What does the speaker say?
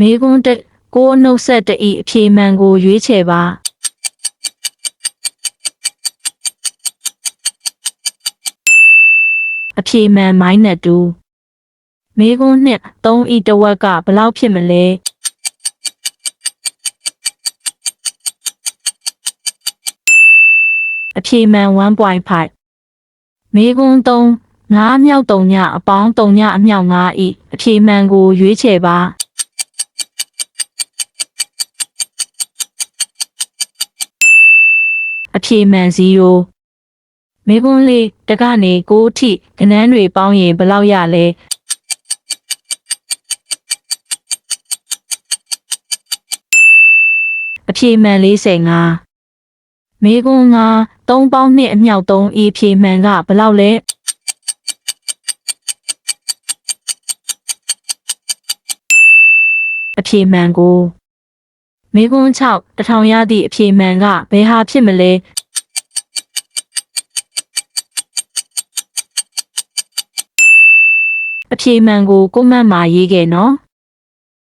မေကွန်းတက်ကိုနှုတ်ဆက်တဤအဖြေမှန်ကိုရွေးချယ်ပါအဖြေမှန်-2မေကွန်းနှစ်3ဤတဝက်ကဘလောက်ဖြစ်မလဲအဖြေမှန်1.5မေကွန်း3 5မြောက်3ညအပေါင်း3ညအမြောက်5ဤအဖြေမှန်ကိုရွေးချယ်ပါအဖြေမှန်0မေကွန်းလေးတကနေ9အထိကဏ္ဍတွေပေါင်းရင်ဘယ်လောက်ရလဲအဖြေမှန်45မေကွန်း9 3ပေါင်း2အမြောက်3ဤအဖြေမှန်ကဘယ်လောက်လဲအဖြေမှန်ကိုမေကွန်း6 1000ရသည့်အဖြေမှန်ကဘယ်ဟာဖြစ်မလဲအဖြေမှန်ကိုကွန်မန့်မှာရေးခဲ့နော်